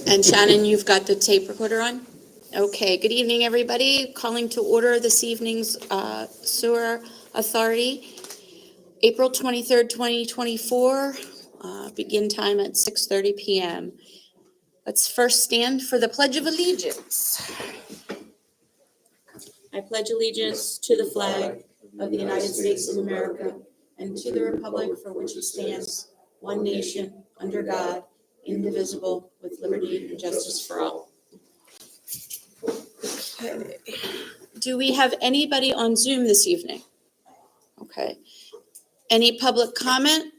And Shannon, you've got the tape recorder on? Okay, good evening, everybody. Calling to order this evening's Sewer Authority, April 23rd, 2024, begin time at 6:30 p.m. Let's first stand for the Pledge of Allegiance. I pledge allegiance to the flag of the United States of America and to the republic for which it stands, one nation, under God, indivisible, with liberty and justice for all. Okay. Do we have anybody on Zoom this evening? Okay. Any public comment?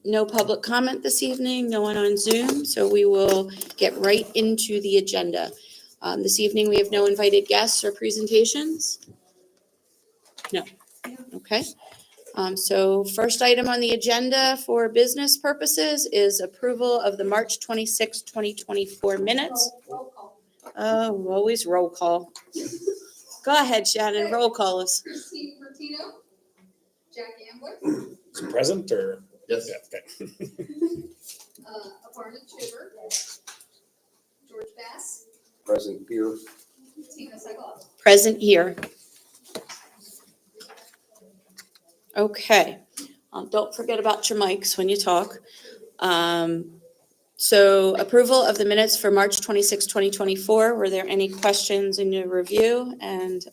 No public comment this evening, no one on Zoom, so we will get right into the agenda. This evening, we have no invited guests or presentations? No. Okay. So first item on the agenda for business purposes is approval of the March 26, 2024 minutes. Roll call. Oh, always roll call. Go ahead, Shannon, roll call us. Christine Martino. Jack Amwood. Is it present or? Yes. Yeah, okay. Aparna Chuber. George Bass. Present here. Tina Segal. Present here. Okay. Don't forget about your mics when you talk. So approval of the minutes for March 26, 2024. Were there any questions in your review? And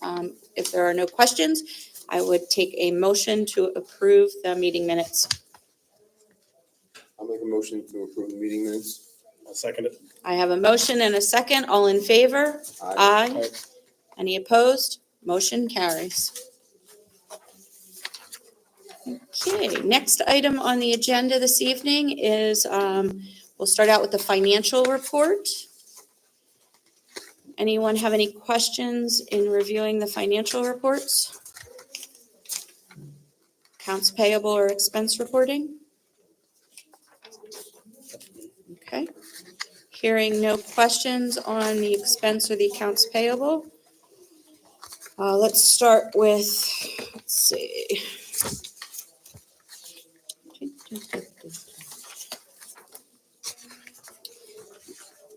if there are no questions, I would take a motion to approve the meeting minutes. I'll make a motion to approve the meeting minutes. I'll second it. I have a motion and a second. All in favor? Aye. Any opposed? Motion carries. Okay, next item on the agenda this evening is, we'll start out with the financial report. Anyone have any questions in reviewing the financial reports? Accounts payable or expense reporting? Okay. Hearing no questions on the expense or the accounts payable. Let's start with, let's see.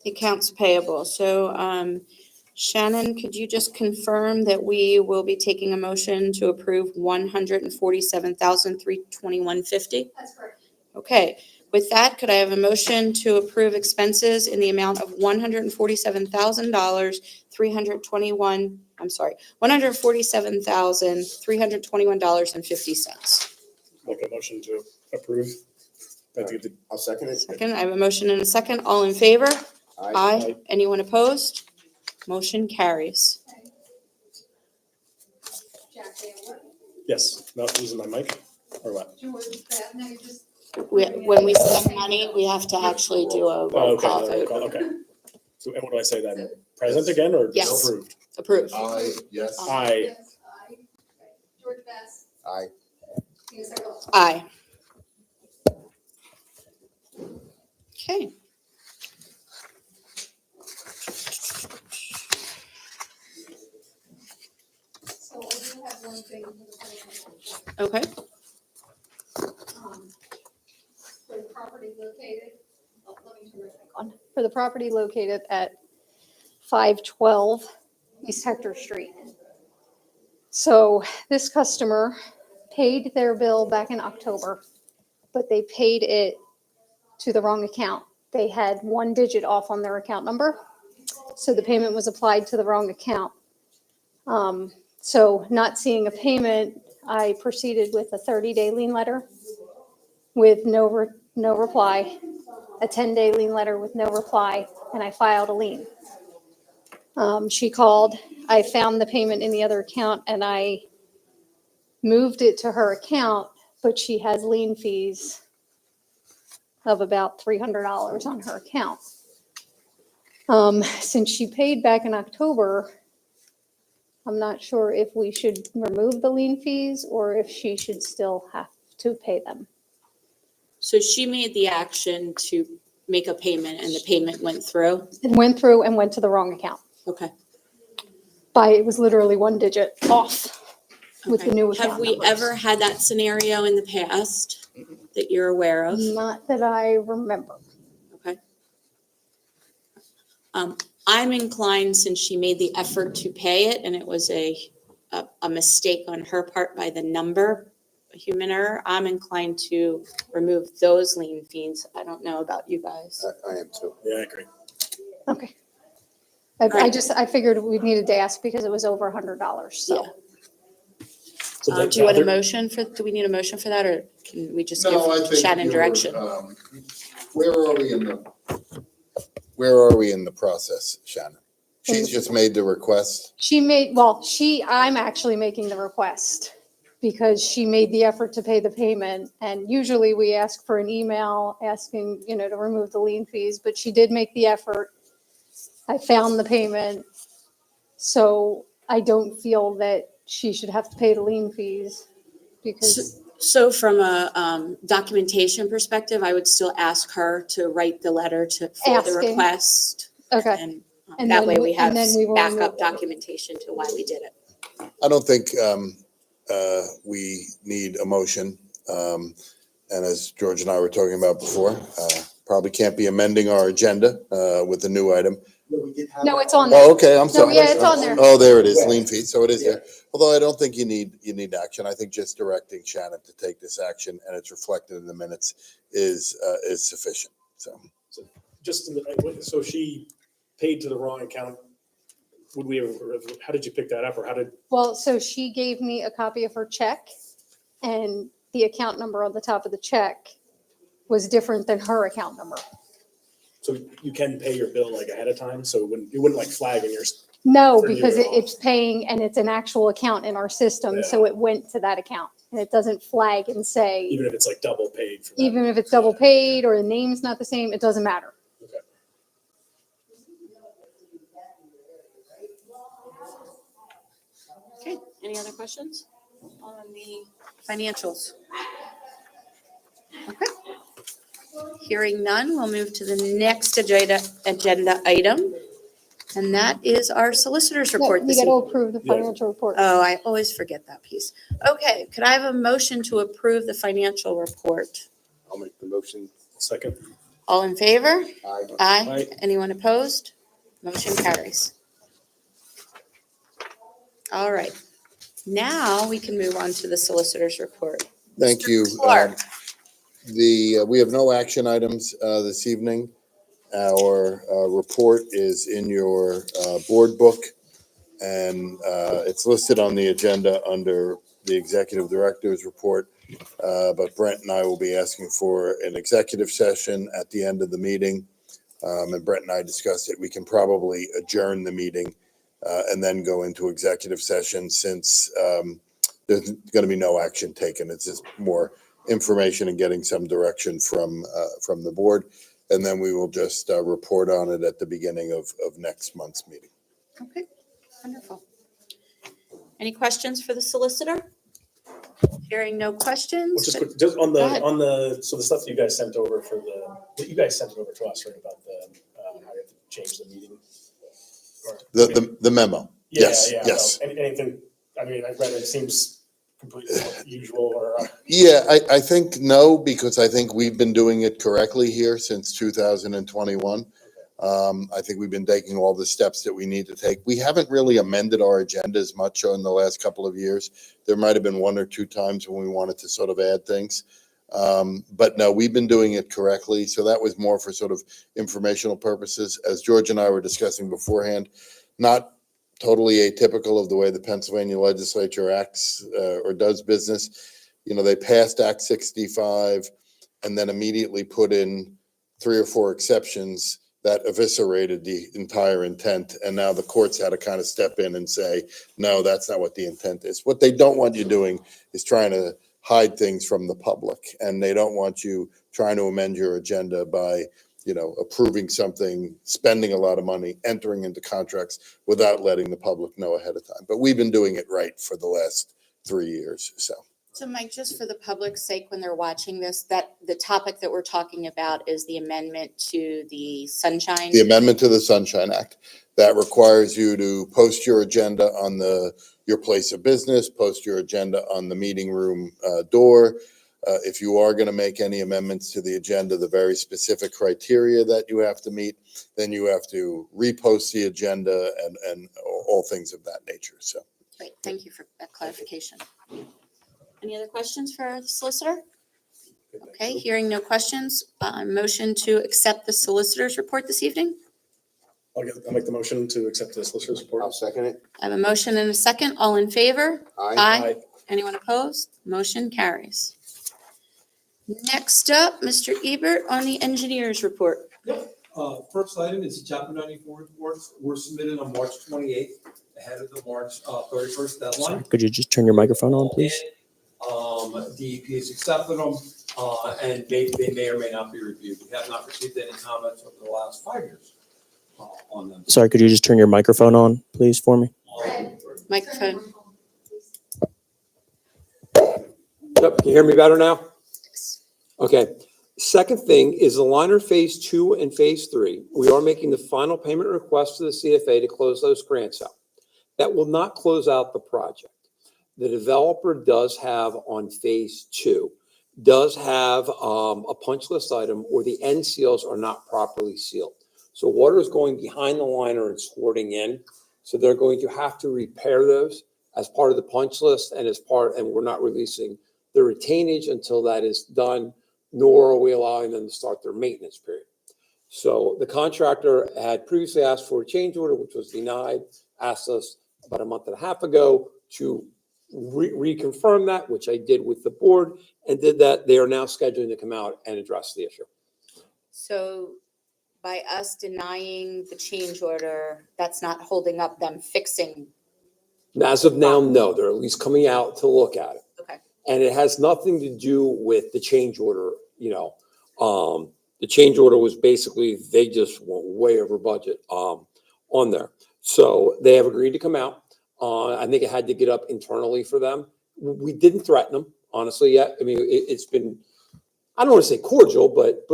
The accounts payable. So Shannon, could you just confirm that we will be taking a motion to approve $147,321.50? That's correct. Okay. With that, could I have a motion to approve expenses in the amount of $147,321.50? Make a motion to approve. I'll second it. Second, I have a motion and a second. All in favor? Aye. Anyone opposed? Motion carries. Jack Amwood. Yes, not using my mic, or what? George Bass. No, you just. When we spend money, we have to actually do a Oh, roll okay, call no, roll vote. call, okay. So and what do I say then? Present again or Yes. just approved? Approved. Aye, yes. Aye. Yes, aye. Okay. George Bass. Aye. Tina Segal. Aye. Okay. So I do have one thing for the financial report. Okay. For the property located, let me turn it back on. For the property located at 512 East Hector Street. So this customer paid their bill back in October, but they paid it to the wrong account. They had one digit off on their account number, so the payment was applied to the wrong account. So not seeing a payment, I proceeded with a 30-day lien letter with no reply, a 10-day lien letter with no reply, and I filed a lien. She called, I found the payment in the other account, and I moved it to her account, but she has lien fees of about $300 on her account. Since she paid back in October, I'm not sure if we should remove the lien fees or if she should still have to pay them. So she made the action to make a payment and the payment went through? It went through and went to the wrong account. Okay. It was literally one digit off with the Okay. new account Have we numbers. ever had that scenario in the past that you're aware of? Not that I remember. Okay. I'm inclined, since she made the effort to pay it, and it was a mistake on her part by the number, a human error, I'm inclined to remove those lien fees. I don't know about you guys. I am too. Yeah, I agree. Okay. right. I figured we needed to ask because it was over $100, so. Yeah. So then Do you want a other- motion do we need a motion for that, or can we just No, I give think Shannon you're, direction? Where are we in the, Where are we in the process, Shannon? She's just made the request. I'm actually making the request because she made the effort to pay the payment. And usually we ask for an email asking, to remove the lien fees, but she did make the effort. I found the payment. So I don't feel that she should have to pay the lien fees because, So from a documentation perspective, I would still ask her to write the letter for the Asking. request. okay. And And that then way we- we have and then we will backup remove it. documentation to why we did it. I don't think we need a motion. And as George and I were talking about before, probably can't be amending our agenda with a new item. No, it's on there. Oh, okay, I'm sorry. yeah, it's on there. Oh, there it is, lien fee, so it is there. Although I don't think you need action. I think just directing Shannon to take this action and it's reflected in the minutes is sufficient, so. Just, so she paid to the wrong account. Would we have, how did you pick that up, or how did, Well, so she gave me a copy of her check and the account number on the top of the check was different than her account number. so you can pay your bill like ahead of time, so it wouldn't like flag in your, No, For because you. it's paying and it's an actual account in our system, so it went to that account. And it doesn't flag and say, even if it's like double paid for that? even if it's double paid or the name's not the same, it doesn't matter. Okay. Okay, any other questions on the financials? Okay. Hearing none, we'll move to the next agenda item, and that is our solicitor's No, report you this got to evening. approve the Yeah. financial report. Oh, I always forget that piece. Okay, could I have a motion to approve the financial report? I'll make the motion. Second. All in favor? Aye. Aye. Aye. Anyone opposed? Motion carries. All right. Now we can move on to the solicitor's report. Thank Mr. you. Clark. We have no action items this evening. Our report is in your board book, and it's listed on the agenda under the executive director's report. But Brent and I will be asking for an executive session at the end of the meeting. And Brent and I discussed it. We can probably adjourn the meeting and then go into executive session since there's going to be no action taken. It's just more information and getting some direction from the board. And then we will just report on it at the beginning of next month's meeting. Okay, wonderful. Any questions for the solicitor? Hearing no Well, questions. just quick, just on Go ahead. so the stuff that you guys sent over that you guys sent it over to us, right, about the, how you have to change the meeting? Or- The memo. Yeah, Yes, yeah, yes. no, anything, I mean, I read it, seems completely usual, or, Yeah, I think no, because I think we've been doing it correctly here since 2021. I think we've been taking all the steps that we need to take. We haven't really amended our agenda as much in the last couple of years. There might have been one or two times when we wanted to sort of add things. But no, we've been doing it correctly. So that was more for sort of informational purposes. As George and I were discussing beforehand, not totally atypical of the way the Pennsylvania legislature acts or does business. You know, they passed Act 65 and then immediately put in 3 or 4 exceptions that eviscerated the entire intent. And now the courts had to kind of step in and say, no, that's not what the intent is. What they don't want you doing is trying to hide things from the public. And they don't want you trying to amend your agenda by, approving something, spending a lot of money, entering into contracts without letting the public know ahead of time. But we've been doing it right for the last 3 years, so. So Mike, just for the public's sake, when they're watching this, that the topic that we're talking about is the amendment to the Sunshine. The amendment to the Sunshine Act that requires you to post your agenda on your place of business, post your agenda on the meeting room door, If you are going to make any amendments to the agenda, the very specific criteria that you have to meet, then you have to repost the agenda and all things of that nature. So. Great, thank you for that clarification. Any other questions for the solicitor? Okay, hearing no questions, motion to accept the solicitor's report this evening. I'll make the motion to accept the solicitor's report. I'll second it. I have a motion and a second. All in favor? Aye. Anyone opposed? Motion carries. Next up, Mr. Ebert on the engineer's report. First item is the Chapter 94 reports were submitted on March 28th, ahead of the March 31st deadline. Could you just turn your microphone on, please? DEP has accepted them, and they may or may not be reviewed. We have not received any comments over the last 5 years on them. Sorry, could you just turn your microphone on, please, for me? Microphone. Yep, can you hear me better now? Okay. Second thing is the liner phase 2 and phase 3. We are making the final payment request to the CFA to close those grants out. That will not close out the project. The developer does have on phase 2, does have a punch list item where the end seals are not properly sealed. So water is going behind the liner and squirting in. So they're going to have to repair those as part of the punch list and we're not releasing the retainage until that is done, nor are we allowing them to start their maintenance period. So the contractor had previously asked for a change order, which was denied, asked us about a month and a half ago to reconfirm that, which I did with the board and did that. They are now scheduling to come out and address the issue. So by us denying the change order, that's not holding up them fixing. As of now, no, they're at least coming out to look at it. Okay. And it has nothing to do with the change order, the change order was basically, they just went way over budget on there. So they have agreed to come out. I think it had to get up internally for them. We didn't threaten them, honestly, yet. I mean, it's been, I don't want to say cordial, but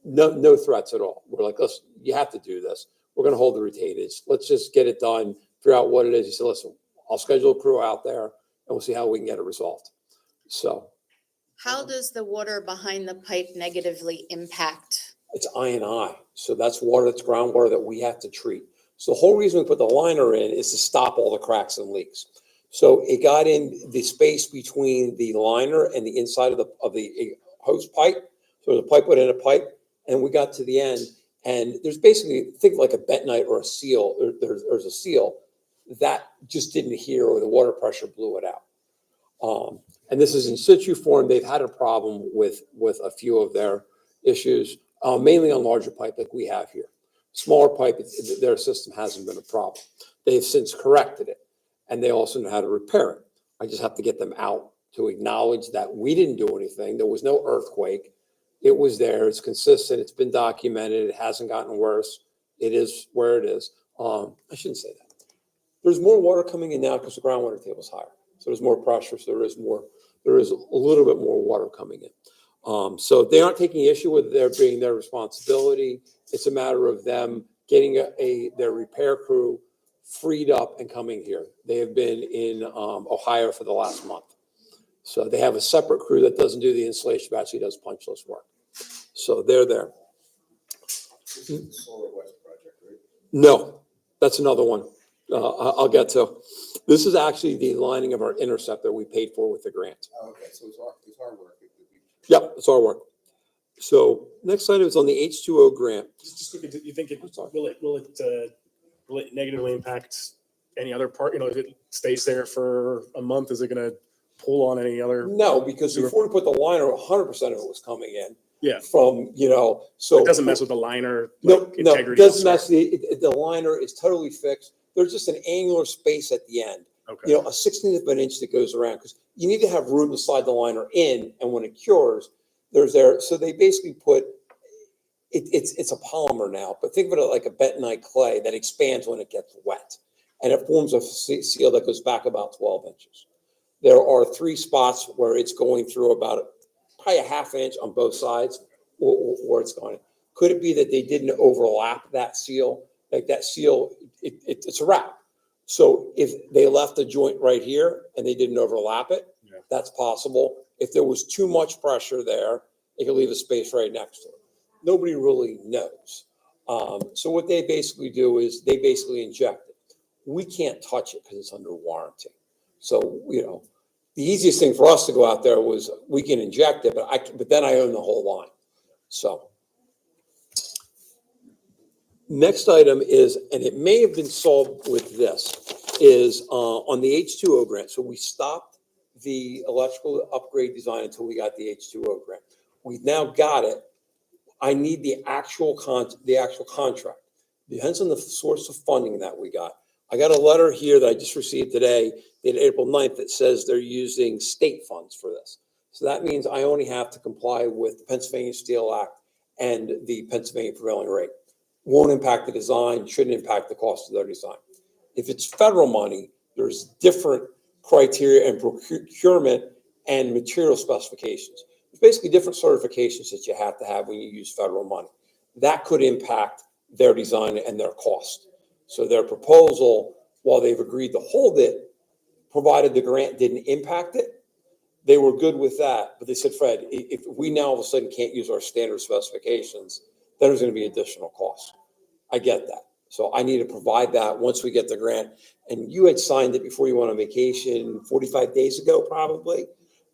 no threats at all. We're like, listen, you have to do this. We're going to hold the retainage. Let's just get it done, figure out what it is. He said, listen, I'll schedule a crew out there and we'll see how we can get it resolved. So. How does the water behind the pipe negatively impact? It's I&I. So that's water, that's groundwater that we have to treat. So the whole reason we put the liner in is to stop all the cracks and leaks. So it got in the space between the liner and the inside of the hose pipe. So the pipe went in a pipe and we got to the end and there's basically, think like a bentonite or a seal, there's a seal that just didn't adhere or the water pressure blew it out. And this is in situ form. They've had a problem with a few of their issues, mainly on larger pipe like we have here. Smaller pipe, their system hasn't been a problem. They've since corrected it, and they also know how to repair it. I just have to get them out to acknowledge that we didn't do anything. There was no earthquake. It was there. It's consistent. It's been documented. It hasn't gotten worse. It is where it is. I shouldn't say that. There's more water coming in now because the groundwater table is higher. So there's more pressure. So there is a little bit more water coming in. So they aren't taking issue with there being their responsibility. It's a matter of them getting their repair crew freed up and coming here. They have been in Ohio for the last month. So they have a separate crew that doesn't do the installation, but actually does punch list work. So they're there. This is the Solar West project, right? No, that's another one. I'll get to. This is actually the lining of our interceptor we paid for with the grant. Oh, okay, so it's our work. Yep, it's our work. So next item is on the H2O grant. Just quickly, do you think will it negatively impact any other part? If it stays there for a month, is it going to pull on any other? No, because before we put the liner, 100% of it was coming in. Yeah. From, so. It doesn't mess with the liner. No, integrity it doesn't elsewhere? mess. The liner is totally fixed. There's just an angular space at the end. Okay. A 16th of an inch that goes around because you need to have room to slide the liner in. And when it cures, so they basically put, it's a polymer now, but think of it like a bentonite clay that expands when it gets wet. And it forms a seal that goes back about 12 inches. There are 3 spots where it's going through about probably a half inch on both sides where it's going. Could it be that they didn't overlap that seal? Like that seal, it's a wrap. So if they left the joint right here and they didn't overlap it, that's possible. If there was too much pressure there, it could leave a space right next to it. Nobody really knows. So what they basically do is they basically inject it. We can't touch it because it's under warranty. So, you know, the easiest thing for us to go out there was we can inject it, but then I own the whole line. So. Next item is, and it may have been solved with this, is on the H2O grant. So we stopped the electrical upgrade design until we got the H2O grant. We've now got it. I need the actual contract. Depends on the source of funding that we got. I got a letter here that I just received today, dated April 9th, that says they're using state funds for this. So that means I only have to comply with the Pennsylvania Steel Act and the Pennsylvania prevailing rate. Won't impact the design, shouldn't impact the cost of their design. If it's federal money, there's different criteria and procurement and material specifications. There's basically different certifications that you have to have when you use federal money. That could impact their design and their cost. So their proposal, while they've agreed to hold it, provided the grant didn't impact it, they were good with that. But they said, Fred, if we now all of a sudden can't use our standard specifications, then there's going to be additional costs. I get that. So I need to provide that once we get the grant. And you had signed it before you went on vacation 45 days ago, probably.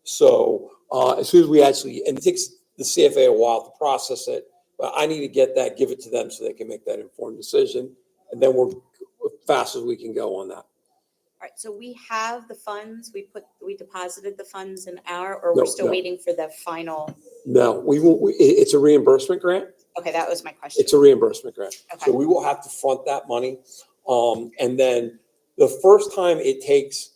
So as soon as we actually, and it takes the CFA a while to process it, but I need to get that, give it to them so they can make that informed decision. And then we're as fast as we can go on that. All right, so we have the funds, we deposited the funds in or No, we're still no. waiting for the final? No, it's a reimbursement grant. Okay, that was my question. It's a reimbursement grant. Okay. So we will have to front that money. And then the first time it takes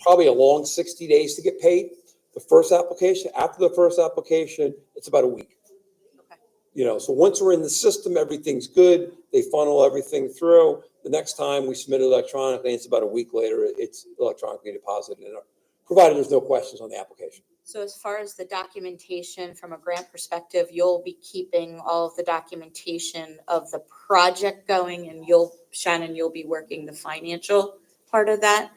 probably a long 60 days to get paid. The first application, after the first application, it's about a week. Okay. You know, so once we're in the system, everything's good. They funnel everything through. The next time we submit it electronically, it's about a week later, it's electronically deposited, provided there's no questions on the application. So as far as the documentation from a grant perspective, you'll be keeping all of the documentation of the project going, and Shannon, you'll be working the financial part of that?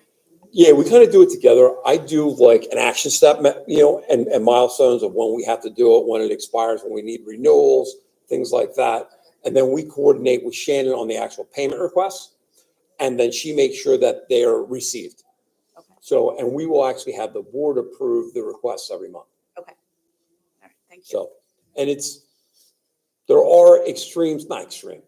Yeah, we kind of do it together. I do like an action step, you know, and milestones of when we have to do it, when it expires, when we need renewals, things like that. And then we coordinate with Shannon on the actual payment requests. And then she makes sure that they are received. Okay. So, and we will actually have the board approve the requests every month. Okay. All right, thank you. So, and there are extremes, not extreme.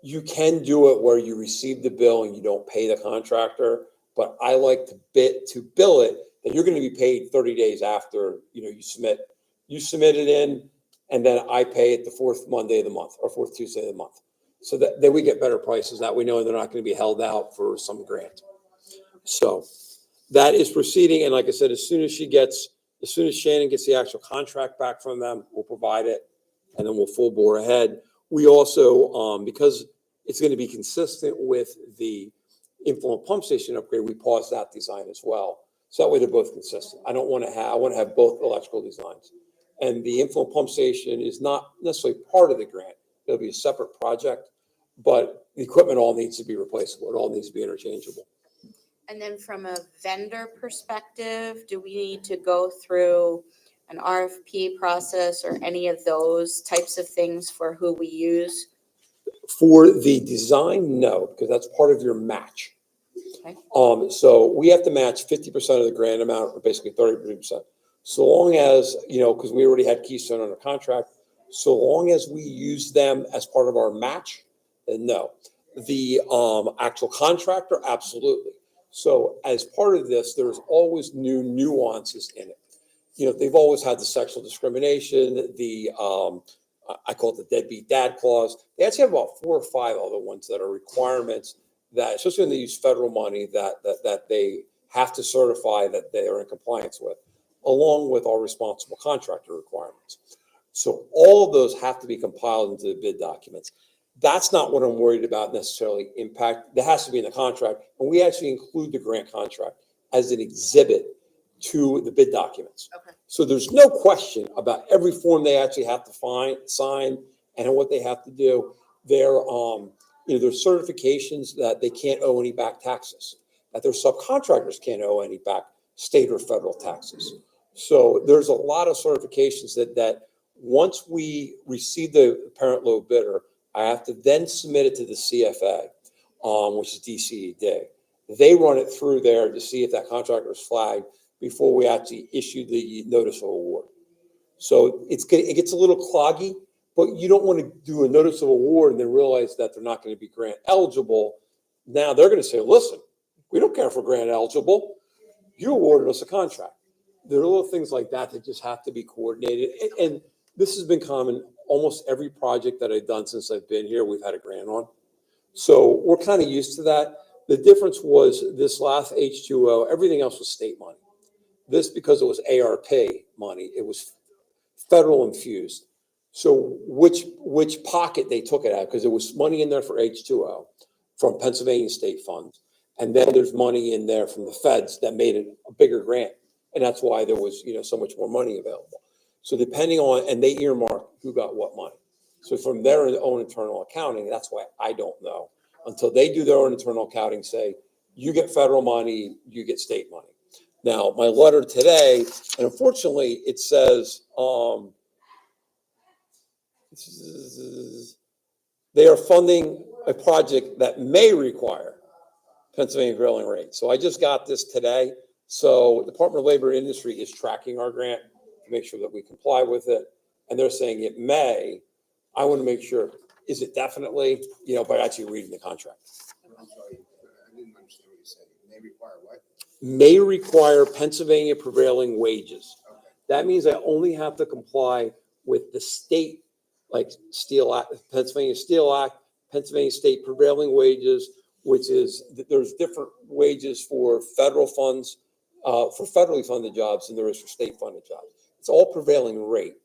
You can do it where you receive the bill and you don't pay the contractor. But I like to bill it that you're going to be paid 30 days after, you know, you submit it in, and then I pay it the fourth Monday of the month or fourth Tuesday of the month. So that then we get better prices, that we know they're not going to be held out for some grant. So that is proceeding. And like I said, as soon as Shannon gets the actual contract back from them, we'll provide it, and then we'll full bore ahead. We also, because it's going to be consistent with the influent pump station upgrade, we paused that design as well. So that way they're both consistent. I want to have both electrical designs. And the influent pump station is not necessarily part of the grant. It'll be a separate project, but the equipment all needs to be replaceable. It all needs to be interchangeable. And then from a vendor perspective, do we need to go through an RFP process or any of those types of things for who we use? For the design, no, because that's part of your match. Okay. So we have to match 50% of the grant amount, or basically 30%. So long as, you know, because we already had Keystone under contract, so long as we use them as part of our match, then no. The actual contractor, absolutely. So as part of this, there's always new nuances in it. You know, they've always had the sexual discrimination, the I call it the deadbeat dad clause. They actually have about 4 or 5 other ones that are requirements that, especially when they use federal money, that they have to certify that they are in compliance with, along with our responsible contractor requirements. So all of those have to be compiled into the bid documents. That's not what I'm worried about necessarily impact. That has to be in the contract. And we actually include the grant contract as an exhibit to the bid documents. Okay. So there's no question about every form they actually have to sign and what they have to do. There's certifications that they can't owe any back taxes, that their subcontractors can't owe any back state or federal taxes. So there's a lot of certifications that once we receive the apparent low bidder, I have to then submit it to the CFA, which is DCED. They run it through there to see if that contractor is flagged before we actually issue the notice of award. So it gets a little cloggy, but you don't want to do a notice of award and then realize that they're not going to be grant eligible. Now they're going to say, listen, we don't care if we're grant eligible. You awarded us a contract. There are little things like that that just have to be coordinated. And this has been common. Almost every project that I've done since I've been here, we've had a grant on. So we're kind of used to that. The difference was this last H2O, everything else was state money. This, because it was ARP money, it was federal infused. So which pocket they took it out, because there was money in there for H2O from Pennsylvania state funds. And then there's money in there from the feds that made it a bigger grant. And that's why there was, so much more money available. So depending on, and they earmark who got what money. So from their own internal accounting, that's why I don't know until they do their own internal accounting, say, you get federal money, you get state money. Now, my letter today, and unfortunately it says, they are funding a project that may require Pennsylvania prevailing rate. So I just got this today. So Department of Labor and Industry is tracking our grant to make sure that we comply with it. And they're saying it may. I want to make sure, is it definitely, by actually reading the contract. I'm sorry, I didn't understand what you said. May require what? May require Pennsylvania prevailing wages. Okay. That means I only have to comply with the state, like Steel Act, Pennsylvania Steel Act, Pennsylvania state prevailing wages, which is, there's different wages for federal funds, for federally funded jobs than there is for state funded jobs. It's all prevailing rate,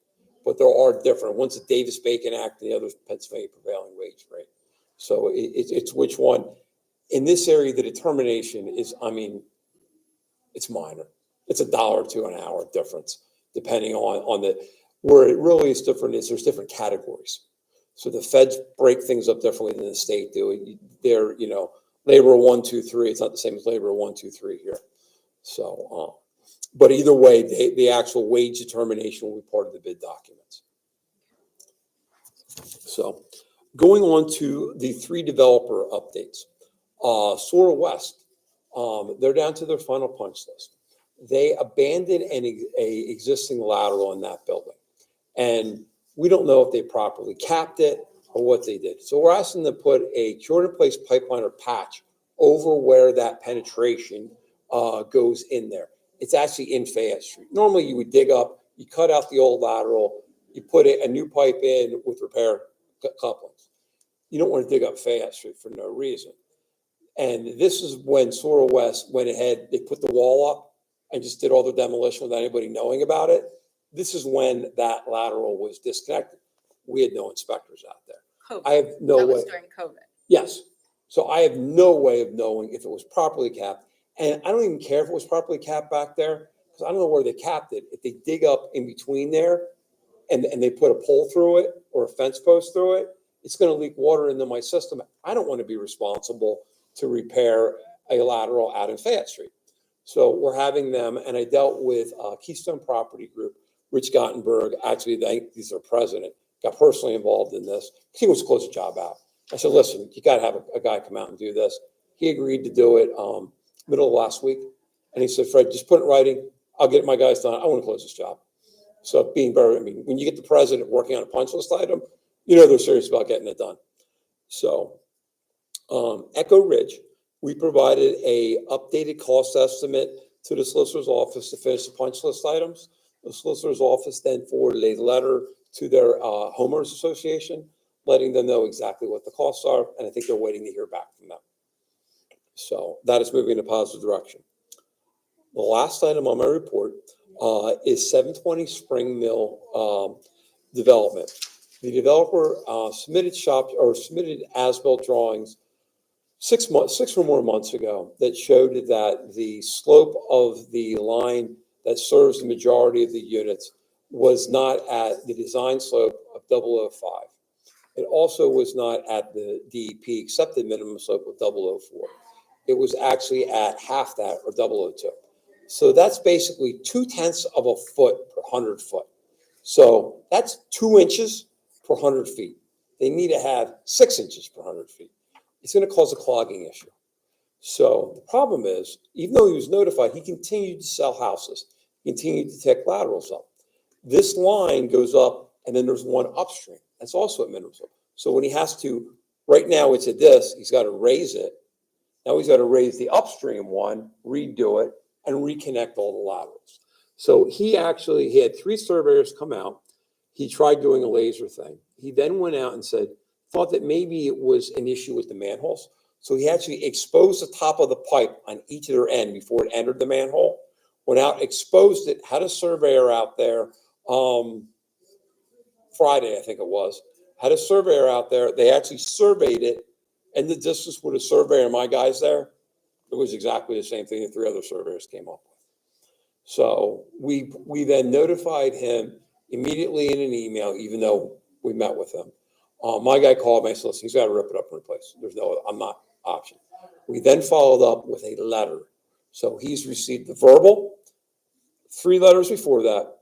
but there are different. One's the Davis-Bacon Act, and the other's Pennsylvania prevailing wage rate. So it's which one. In this area, the determination is, it's minor. It's $1 or $2 an hour difference, depending on where it really is different is there's different categories. So the feds break things up differently than the state do. They're, labor 1, 2, 3. It's not the same as labor 1, 2, 3 here. So, but either way, the actual wage determination will be part of the bid documents. So going on to the 3 developer updates. Sora West, they're down to their final punch list. They abandoned a existing lateral in that building. And we don't know if they properly capped it or what they did. So we're asking them to put a cured-in-place pipeline or patch over where that penetration goes in there. It's actually in Fayette Street. Normally you would dig up, you cut out the old lateral, you put a new pipe in with repair couplings. You don't want to dig up Fayette Street for no reason. And this is when Sora West went ahead, they put the wall up and just did all the demolition without anybody knowing about it. This is when that lateral was disconnected. We had no inspectors out there. COVID. I have no That way. was during COVID. Yes. So I have no way of knowing if it was properly capped. And I don't even care if it was properly capped back there, because I don't know where they capped it. If they dig up in between there and they put a pole through it or a fence post through it, it's going to leak water into my system. I don't want to be responsible to repair a lateral out in Fayette Street. So we're having them, and I dealt with Keystone Property Group, Rich Gottenberg, actually, he's their president, got personally involved in this. He wants to close the job out. I said, listen, you got to have a guy come out and do this. He agreed to do it middle of last week. And he said, Fred, just put it in writing. I'll get my guys done. I want to close this job. So when you get the president working on a punch list item, they're serious about getting it done. So Echo Ridge, we provided a updated cost estimate to the solicitor's office to finish the punch list items. The solicitor's office then forwarded a letter to their homeowners association, letting them know exactly what the costs are. And I think they're waiting to hear back from them. So that is moving in a positive direction. The last item on my report is 720 Spring Mill development. The developer submitted as-built drawings 6 or more months ago that showed that the slope of the line that serves the majority of the units was not at the design slope of 005. It also was not at the DEP accepted minimum slope of 004. It was actually at half that, or 002. So that's basically 2/10 of a foot per 100 foot. So that's 2 inches per 100 feet. They need to have 6 inches per 100 feet. It's going to cause a clogging issue. So the problem is, even though he was notified, he continued to sell houses, continued to take laterals up. This line goes up, and then there's one upstream. That's also at minimum. So when he has to, right now it's at this, he's got to raise it. Now he's got to raise the upstream one, redo it, and reconnect all the laterals. So he had 3 surveyors come out. He tried doing a laser thing. He then went out and thought that maybe it was an issue with the manholes. So he actually exposed the top of the pipe on each of their end before it entered the manhole. Went out, exposed it, had a surveyor out there, Friday, I think it was, had a surveyor out there. They actually surveyed it, and the distance with a surveyor and my guys there, it was exactly the same thing that 3 other surveyors came up with. So we then notified him immediately in an email, even though we met with him. My guy called me and said, listen, he's got to rip it up and replace it. There's no, I'm not option. We then followed up with a letter. So he's received the verbal, 3 letters before that,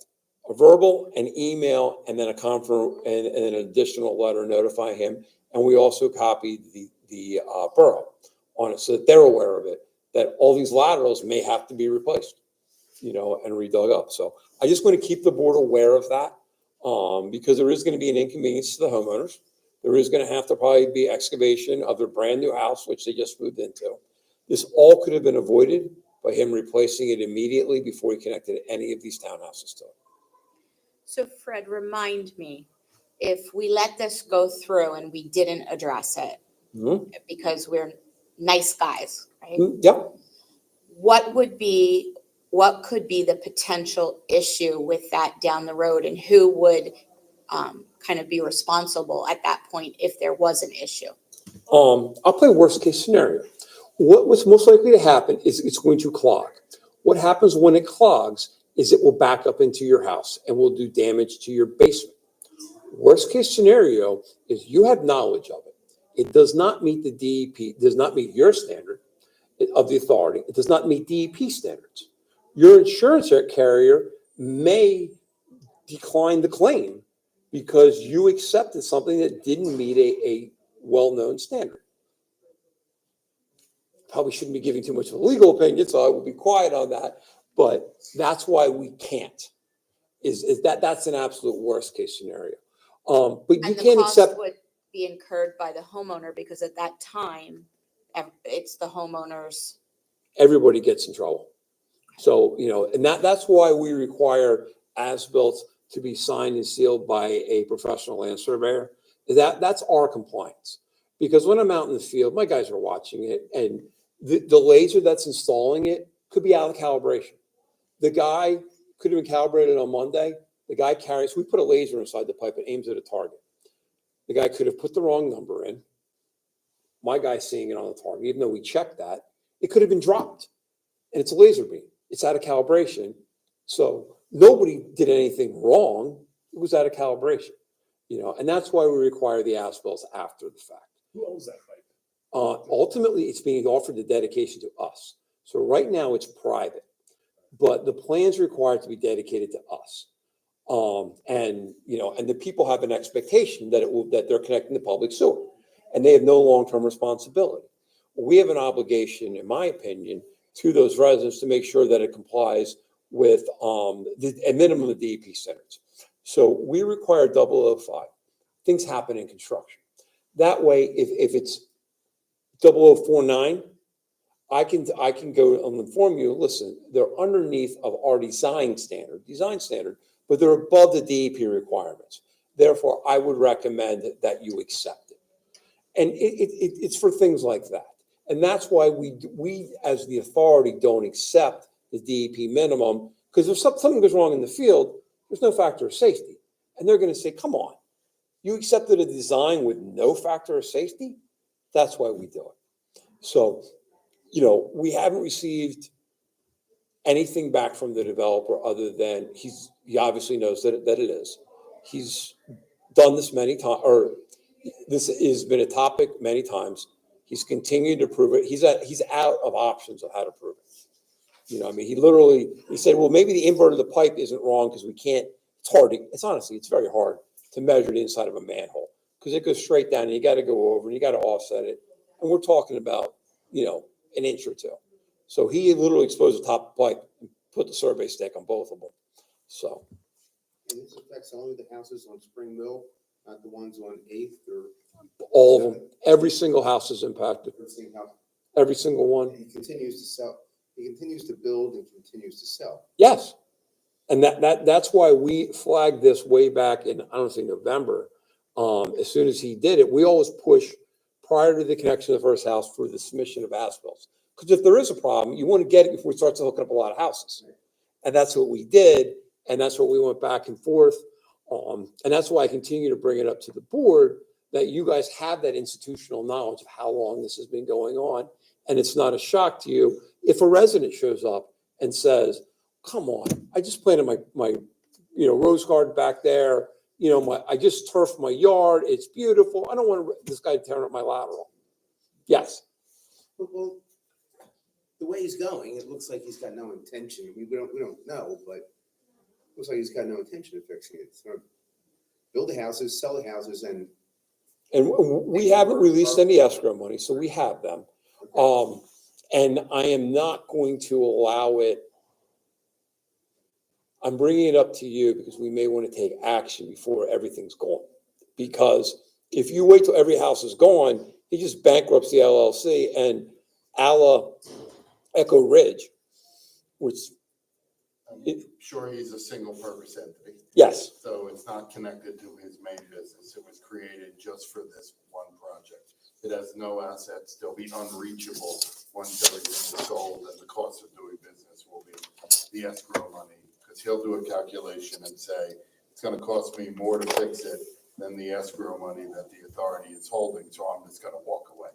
a verbal, an email, and then and an additional letter notifying him. And we also copied the borough on it so that they're aware of it, that all these laterals may have to be replaced, and redug up. So I just want to keep the board aware of that, because there is going to be an inconvenience to the homeowners. There is going to have to probably be excavation of their brand new house, which they just moved into. This all could have been avoided by him replacing it immediately before he connected any of these townhouses to it. So Fred, remind me, if we let this go through and we didn't address it, because we're nice guys, right? Yep. What could be the potential issue with that down the road, and who would kind of be responsible at that point if there was an issue? I'll play worst case scenario. What's most likely to happen is it's going to clog. What happens when it clogs is it will back up into your house and will do damage to your basement. Worst case scenario is you have knowledge of it. It does not meet the DEP, does not meet your standard of the authority. It does not meet DEP standards. Your insurance carrier may decline the claim because you accepted something that didn't meet a well-known standard. Probably shouldn't be giving too much of a legal opinion, so I will be quiet on that. But that's why we can't. Is that's an absolute worst case scenario. But you And the can't cost accept. would be incurred by the homeowner, because at that time, it's the homeowner's. Everybody gets in trouble. So, and that's why we require as-built to be signed and sealed by a professional land surveyor. That's our compliance. Because when I'm out in the field, my guys are watching it, and the laser that's installing it could be out of calibration. The guy could have been calibrated on Monday. The guy we put a laser inside the pipe and aims at a target. The guy could have put the wrong number in. My guy's seeing it on the target, even though we checked that. It could have been dropped, and it's a laser beam. It's out of calibration. So nobody did anything wrong. It was out of calibration, and that's why we require the as-bills after the fact. Who owns that pipe? Ultimately, it's being offered the dedication to us. So right now it's private, but the plan's required to be dedicated to us. And the people have an expectation that they're connecting to public sewer, and they have no long-term responsibility. We have an obligation, in my opinion, to those residents to make sure that it complies with a minimum of DEP standards. So we require 005. Things happen in construction. That way, if it's 0049, I can go and inform you, listen, they're underneath of our design standard, but they're above the DEP requirements. Therefore, I would recommend that you accept it. And it's for things like that. And that's why we as the authority don't accept the DEP minimum, because if something goes wrong in the field, there's no factor of safety. And they're going to say, come on, you accepted a design with no factor of safety? That's why we do it. So, we haven't received anything back from the developer other than he obviously knows that it is. He's done this many times, or this has been a topic many times. He's continued to prove it. He's out of options of how to prove it. You know, I mean, he said, well, maybe the invert of the pipe isn't wrong because we can't, it's honestly, it's very hard to measure the inside of a manhole because it goes straight down and you got to go over and you got to offset it. And we're talking about, an inch or two. So he literally exposed the top of the pipe and put the survey stick on both of them. So, And this affects only the houses on Spring Mill, not the ones on Eighth or all of them, every single house is impacted, everything house. every single one. And he continues to sell, he continues to build and continues to sell. Yes. And that's why we flagged this way back in, I don't say November. As soon as he did it, we always push prior to the connection of the first house for the submission of as-bills. Because if there is a problem, you want to get it before we start to hook up a lot of houses. And that's what we did. And that's what we went back and forth. And that's why I continue to bring it up to the board that you guys have that institutional knowledge of how long this has been going on. And it's not a shock to you if a resident shows up and says, come on, I just planted my rose garden back there. I just turfed my yard. It's beautiful. I don't want this guy tearing up my lateral. Yes. Well, the way he's going, it looks like he's got no intention. I mean, we don't know, but it looks like he's got no intention of fixing it. So build the houses, sell the houses, and we haven't released any escrow money, so we have them. And I am not going to allow it. I'm bringing it up to you because we may want to take action before everything's gone. Because if you wait till every house is gone, he just bankrupts the LLC and a la Echo Ridge, which, I'm sure he's a single purpose entity. yes, So it's not connected to his main business. It was created just for this one project. It has no assets. They'll be unreachable once everything is sold, and the cost of doing business will be the escrow money. Because he'll do a calculation and say, it's gonna cost me more to fix it than the escrow money that the authority is holding, so I'm just gonna walk away.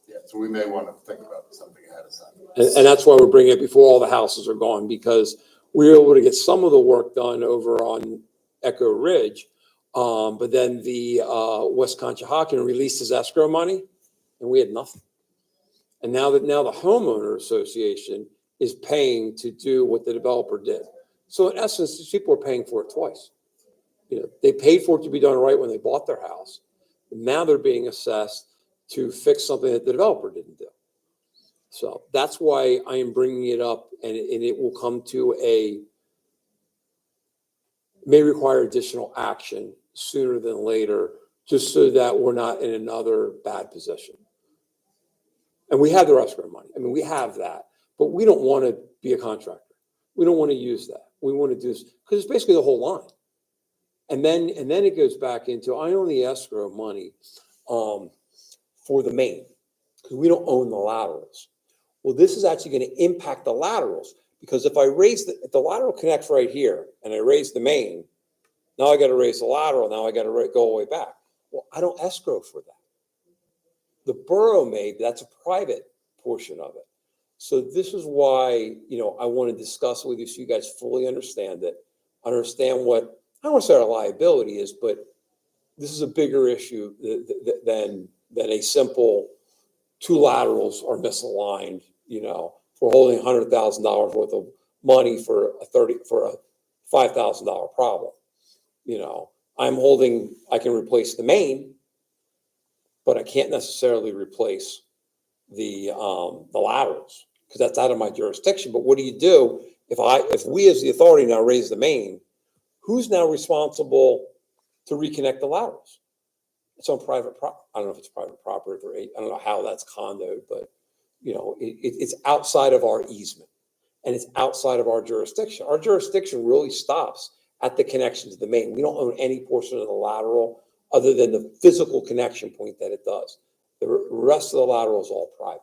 Yeah, so we may want to think about something ahead of time. and that's why we're bringing it before all the houses are gone, because we were able to get some of the work done over on Echo Ridge. But then the West Conshohocken released his escrow money and we had nothing. And now the homeowner association is paying to do what the developer did. So in essence, these people are paying for it twice. They paid for it to be done right when they bought their house. Now they're being assessed to fix something that the developer didn't do. So that's why I am bringing it up, and it will come to may require additional action sooner than later, just so that we're not in another bad position. And we have the escrow money. I mean, we have that, but we don't want to be a contractor. We don't want to use that. We want to do this because it's basically the whole line. And then it goes back into, I own the escrow money for the main, because we don't own the laterals. Well, this is actually going to impact the laterals, because if if the lateral connects right here and I raise the main, now I got to raise the lateral. Now I got to go all the way back. Well, I don't escrow for that. The borough may, but that's a private portion of it. So this is why, I want to discuss it with you so you guys fully understand it, understand what, I don't want to say our liability is, but this is a bigger issue than a simple two laterals are misaligned. We're holding $100,000 worth of money for a $5,000 problem. I can replace the main, but I can't necessarily replace the laterals because that's out of my jurisdiction. But what do you do if we as the authority now raise the main? Who's now responsible to reconnect the laterals? It's on private property. I don't know if it's private property or I don't know how that's condoed, but it's outside of our easement and it's outside of our jurisdiction. Our jurisdiction really stops at the connection to the main. We don't own any portion of the lateral other than the physical connection point that it does. The rest of the lateral is all private.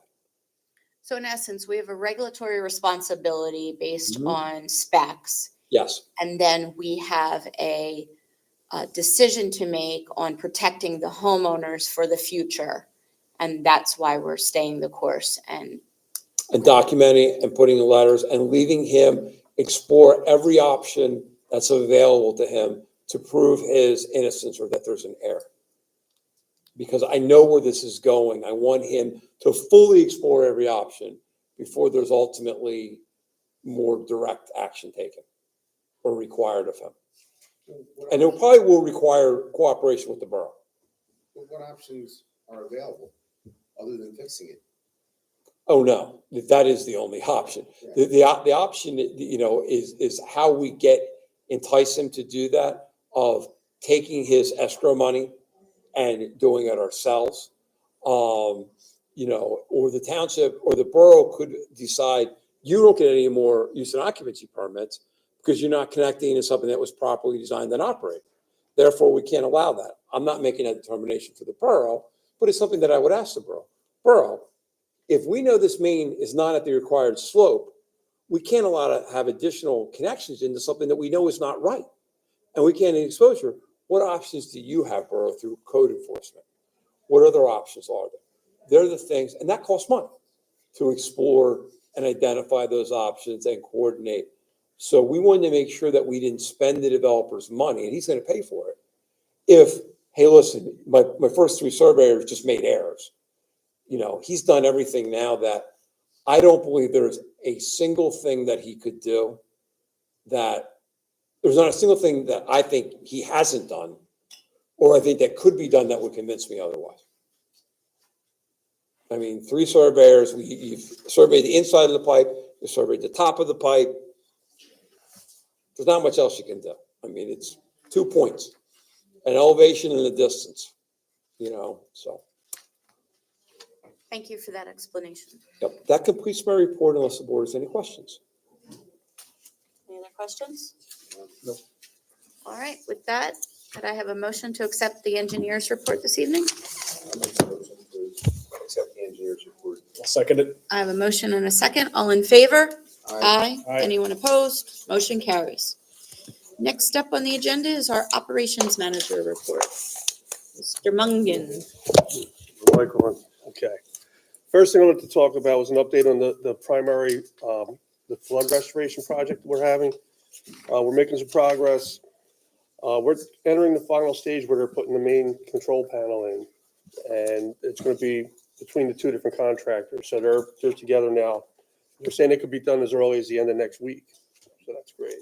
So in essence, we have a regulatory responsibility based on specs. Yes. And then we have a decision to make on protecting the homeowners for the future. And that's why we're staying the course and documenting and putting the letters and leaving him explore every option that's available to him to prove his innocence or that there's an error. Because I know where this is going. I want him to fully explore every option before there's ultimately more direct action taken or required of him. What And it probably will require cooperation with the borough. what options are available other than fixing it? Oh, no, that is the only option. The option, you know, is how we entice him to do that, of taking his escrow money and doing it ourselves. You know, or the township or the borough could decide, you don't get any more use and occupancy permits because you're not connecting to something that was properly designed and operated. Therefore, we can't allow that. I'm not making that determination for the borough, but it's something that I would ask the borough. Borough, if we know this main is not at the required slope, we can't allow to have additional connections into something that we know is not right. And we can't exposure. What options do you have, borough, through code enforcement? What other options are there? They're the things, and that costs money to explore and identify those options and coordinate. So we wanted to make sure that we didn't spend the developer's money, and he's going to pay for it. If, hey, listen, my first 3 surveyors just made errors. You know, he's done everything now that I don't believe there's a single thing that he could do that there's not a single thing that I think he hasn't done, or I think that could be done that would convince me otherwise. I mean, 3 surveyors, you've surveyed the inside of the pipe, you surveyed the top of the pipe. There's not much else you can do. I mean, it's 2 points, an elevation and a distance, you know, so. Thank you for that explanation. Yep, that completes my report unless the board has any questions. Any other questions? No. All right, with that, could I have a motion to accept the engineer's report this evening? Accept the engineer's report. I'll second it. I have a motion and a second. All in favor? Aye. Aye. Anyone opposed? Motion carries. Next up on the agenda is our operations manager report. Mr. Mungan. Michael, okay. First thing I wanted to talk about was an update on the primary, the flood restoration project we're having. We're making some progress. We're entering the final stage where they're putting the main control panel in. And it's going to be between the 2 different contractors. So they're together now. They're saying it could be done as early as the end of next week. So that's great.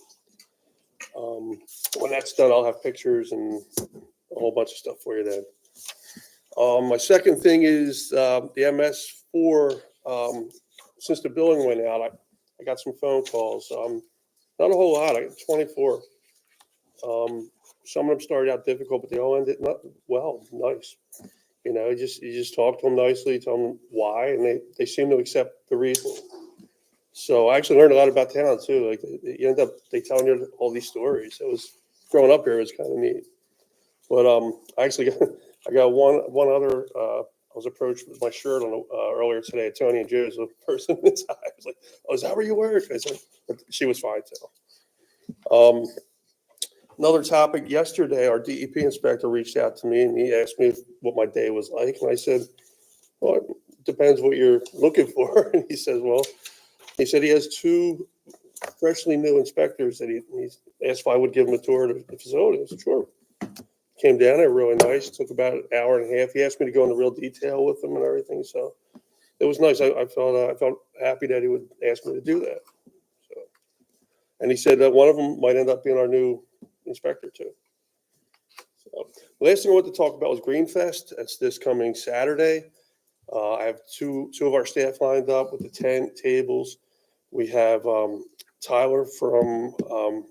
When that's done, I'll have pictures and a whole bunch of stuff for you then. My second thing is the MS4. Since the billing went out, I got some phone calls. Not a whole lot. I got 24. Some of them started out difficult, but they all ended not well, nice. You know, you just talk to them nicely, tell them why, and they seem to accept the reason. So I actually learned a lot about town too. Like you end up they telling you all these stories. It was growing up here. It was kind of neat. But I actually got one other. I was approached with my shirt on earlier today at Tony and Joe's. A person inside. I was like, "Oh, is that where you work?" I said, but she was fine too. Another topic yesterday, our DEP inspector reached out to me and he asked me what my day was like. And I said, well, it depends what you're looking for. And he says, well, he said he has 2 freshly new inspectors that he asked if I would give him a tour of the facility. I said, sure. Came down there really nice. Took about an hour and a half. He asked me to go into real detail with him and everything. So it was nice. I felt happy that he would ask me to do that. So, and he said that one of them might end up being our new inspector too. So, the last thing I want to talk about was Greenfest. That's this coming Saturday. I have two of our staff lined up with the tent tables. We have Tyler from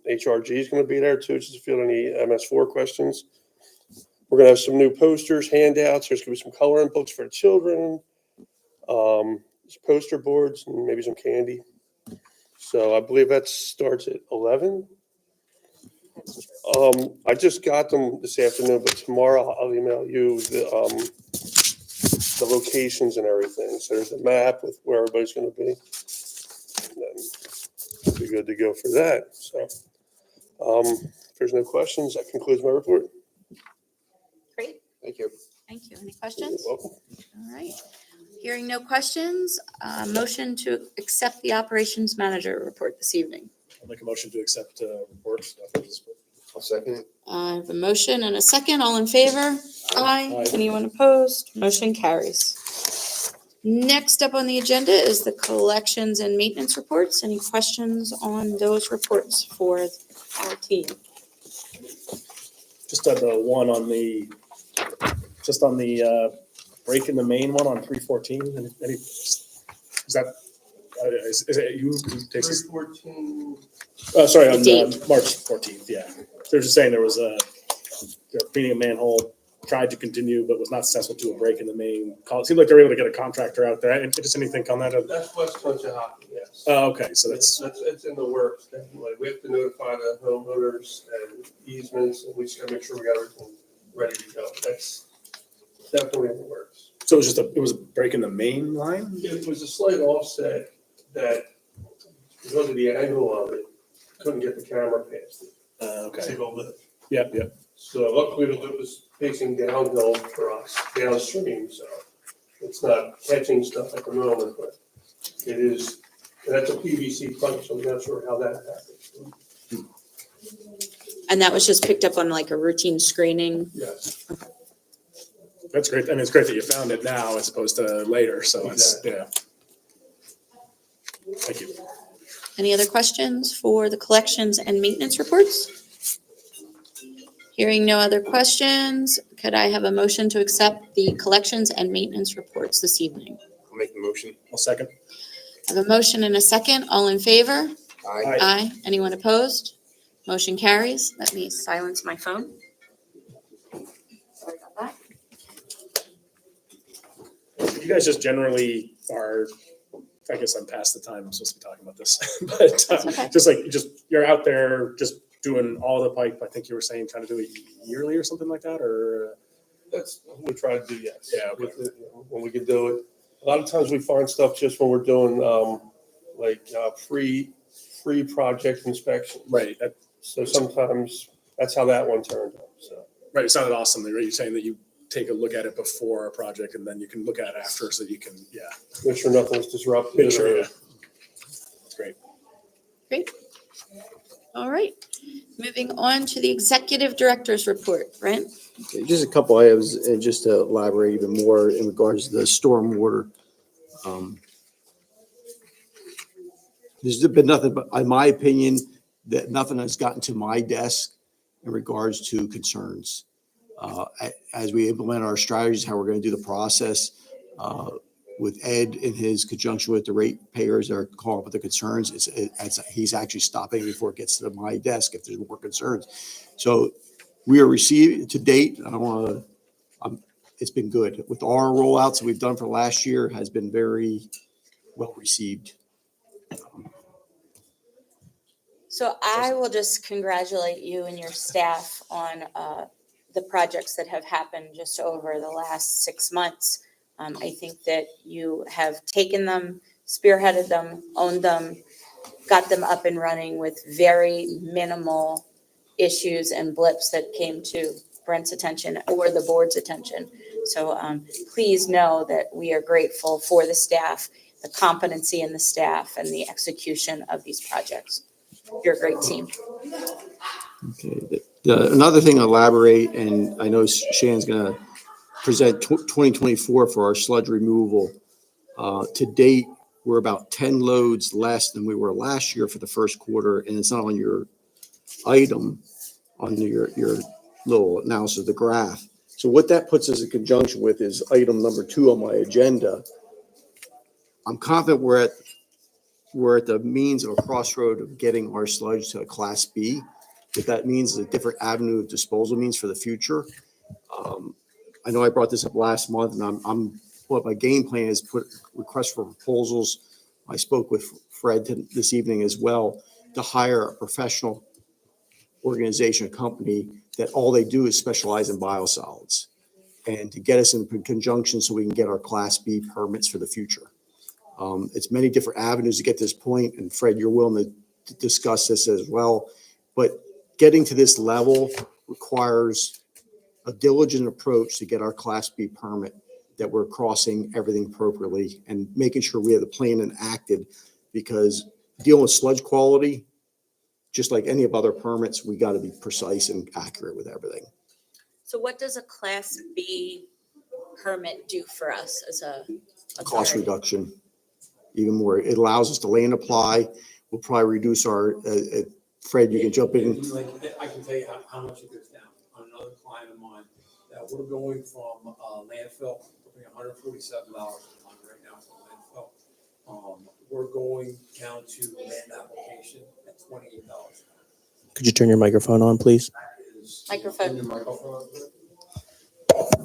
HRG is going to be there too, just to field any MS4 questions. We're going to have some new posters, handouts. There's going to be some coloring books for the children, some poster boards, and maybe some candy. So I believe that starts at 11. I just got them this afternoon, but tomorrow I'll email you the locations and everything. So there's a map with where everybody's going to be. And then we'll be good to go for that. So if there's no questions, that concludes my report. Great, Thank you. thank you. Any questions? You're welcome. All right. Hearing no questions, motion to accept the operations manager report this evening. I'll make a motion to accept reports. I'll second it. I have a motion and a second. All in favor? Aye. Aye. Anyone opposed? Motion carries. Next up on the agenda is the collections and maintenance reports. Any questions on those reports for our team? Just the one on the, break in the main one on 314. Is that, is it you who takes this? 314. Sorry, The on date. March 14th, yeah. They're just saying there was they're cleaning a manhole, tried to continue, but was not successful to a break in the main. It seemed like they were able to get a contractor out there. And just anything on that? That's West Conshohocken, yes. Oh, okay, so that's, It's in the works, definitely. We have to notify the homeowners and easements, and we just gotta make sure we got everything ready to go. That's definitely in the works. so it was a break in the main line? It was a slight offset that, because of the angle of it, couldn't get the camera past it. Okay, Single lip. yeah. So luckily the lip was facing downhill for us, downstream, so it's not catching stuff at the moment, but it is, and that's a PVC pipe, so I'm not sure how that happened. And that was just picked up on like a routine screening. Yes. That's great. I mean, it's great that you found it now as opposed to later, so it's, yeah. Thank you. Any other questions for the collections and maintenance reports? Hearing no other questions, could I have a motion to accept the collections and maintenance reports this evening? I'll make the motion. I'll second. I have a motion and a second. All in favor? Aye. Aye. Anyone opposed? Motion carries. Let me silence my phone. Sorry about that. You guys just generally are, I guess I'm past the time I'm supposed to be talking about this, but okay. you're out there just doing all the pipe. I think you were saying trying to do it yearly or something like that, or? That's what we try to do, yes. Yeah, okay. When we can do it. A lot of times we find stuff just when we're doing, free project inspection. Right. So sometimes that's how that one turned out, so. Right. It sounded awesome. You're saying that you take a look at it before a project and then you can look at it after so that you can, yeah. Make sure nothing's disrupted. Make sure, or- yeah. That's great. Great. All right. Moving on to the executive director's report. Brent? Okay, just a couple items, and just to elaborate even more in regards to the stormwater. There's been nothing, but in my opinion, that nothing has gotten to my desk in regards to concerns. As we implement our strategies, how we're going to do the process, with Ed in his conjunction with the ratepayers that are calling up with the concerns, he's actually stopping before it gets to my desk if there's more concerns. So we are receiving to date, I don't want to, it's been good. With our rollouts that we've done for last year has been very well received. So I will just congratulate you and your staff on the projects that have happened just over the last 6 months. I think that you have taken them, spearheaded them, owned them, got them up and running with very minimal issues and blips that came to Brent's attention or the board's attention. So please know that we are grateful for the staff, the competency in the staff, and the execution of these projects. You're a great team. Okay. Another thing to elaborate, and I know Shan's going to present 2024 for our sludge removal. To date, we're about 10 loads less than we were last year for the first quarter, and it's not on your item, on your little analysis of the graph. So what that puts us in conjunction with is item number 2 on my agenda. I'm confident we're at the means of a crossroad of getting our sludge to a Class B. What that means is a different avenue of disposal means for the future. I know I brought this up last month, and what my game plan is, put requests for proposals. I spoke with Fred this evening as well, to hire a professional organization, a company that all they do is specialize in biosolids, and to get us in conjunction so we can get our Class B permits for the future. It's many different avenues to get to this point, and Fred, you're willing to discuss this as well. But getting to this level requires a diligent approach to get our Class B permit, that we're crossing everything appropriately and making sure we have the plan enacted, because dealing with sludge quality, just like any of other permits, we got to be precise and accurate with everything. So what does a Class B permit do for us as a cost authority. reduction even more. It allows us to land apply. We'll probably reduce our, Fred, you can jump in. Like, I can tell you how much it goes down. On another client of mine, that we're going from landfill, we're paying $147 a month right now for landfill. We're going down to land application at $28. Could you turn your microphone on, please? Microphone.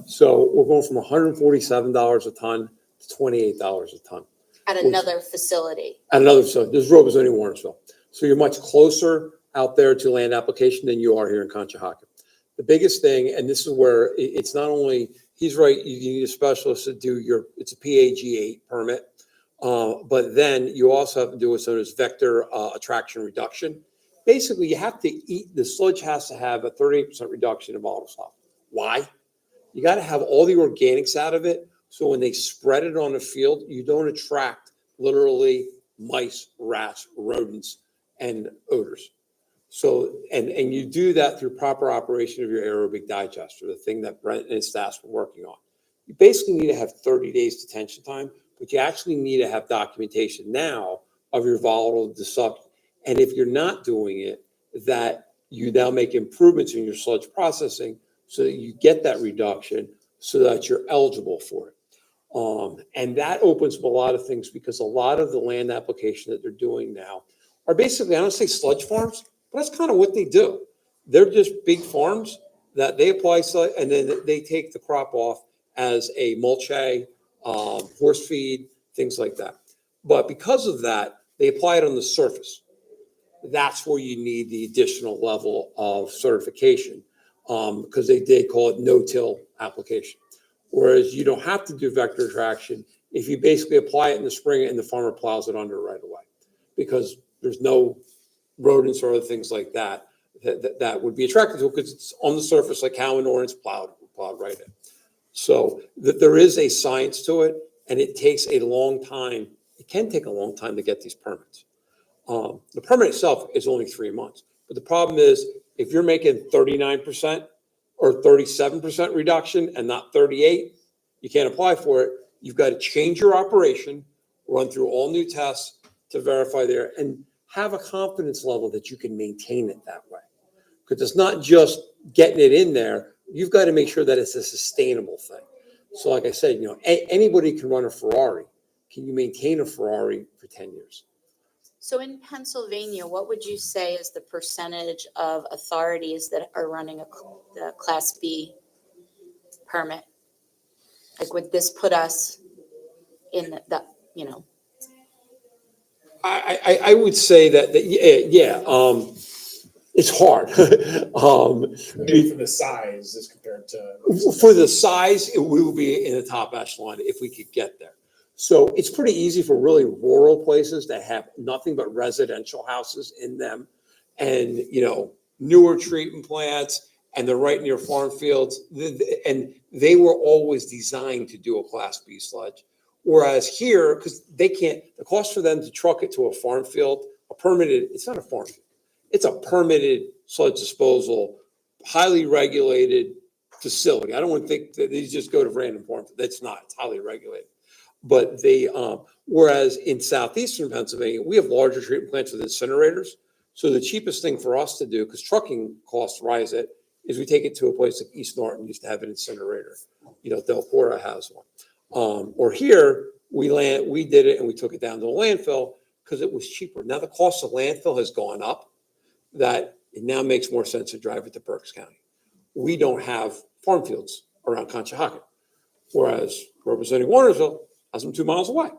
So we're going from $147 a ton to $28 a ton. At another facility. At another facility, this road was only Warrensville. So you're much closer out there to land application than you are here in Conshohocken. The biggest thing, and this is where it's not only, he's right, you need a specialist to do it's a PAG8 permit, but then you also have to do what's known as vector attraction reduction. Basically, you have to the sludge has to have a 38% reduction in volatile solids. Why? You got to have all the organics out of it, so when they spread it on the field, you don't attract literally mice, rats, rodents, and odors. So, and you do that through proper operation of your aerobic digester, the thing that Brent and his staff were working on. You basically need to have 30 days detention time, but you actually need to have documentation now of your volatile destruct. And if you're not doing it, that you now make improvements in your sludge processing so that you get that reduction so that you're eligible for it. And that opens up a lot of things, because a lot of the land application that they're doing now are basically, I don't say sludge farms, but that's kind of what they do. They're just big farms that they apply sludge, and then they take the crop off as a mulch hay, horse feed, things like that. But because of that, they apply it on the surface. That's where you need the additional level of certification, because they call it no-till application. Whereas you don't have to do vector attraction if you basically apply it in the spring and the farmer plows it under right away, because there's no rodents or other things like that that would be attracted to it, because it's on the surface like cow manure, and it's plowed right in. So there is a science to it, and it takes a long time. It can take a long time to get these permits. The permit itself is only 3 months, but the problem is if you're making 39% or 37% reduction and not 38, you can't apply for it. You've got to change your operation, run through all new tests to verify there, and have a confidence level that you can maintain it that way. Because it's not just getting it in there. You've got to make sure that it's a sustainable thing. So like I said, anybody can run a Ferrari. Can you maintain a Ferrari for 10 years? So in Pennsylvania, what would you say is the percentage of authorities that are running the Class B permit? Like, would this put us in the I would say that it's hard. Maybe for the size as compared to. For the size, we will be in the top echelon if we could get there. So it's pretty easy for really rural places that have nothing but residential houses in them, and newer treatment plants, and they're right near farm fields, and they were always designed to do a Class B sludge. Whereas here, because they can't, the cost for them to truck it to a farm field, it's not a farm field, it's a permitted sludge disposal, highly regulated facility. I don't want to think that they just go to random farm field. That's not, it's highly regulated. But whereas in southeastern Pennsylvania, we have larger treatment plants with incinerators. So the cheapest thing for us to do, because trucking costs rise it, is we take it to a place like East Norton used to have an incinerator. Delcora has one. Or here, we did it and we took it down to a landfill because it was cheaper. Now the cost of landfill has gone up, that it now makes more sense to drive it to Berks County. We don't have farm fields around Conshohocken, whereas representing Warnersville has them 2 miles away.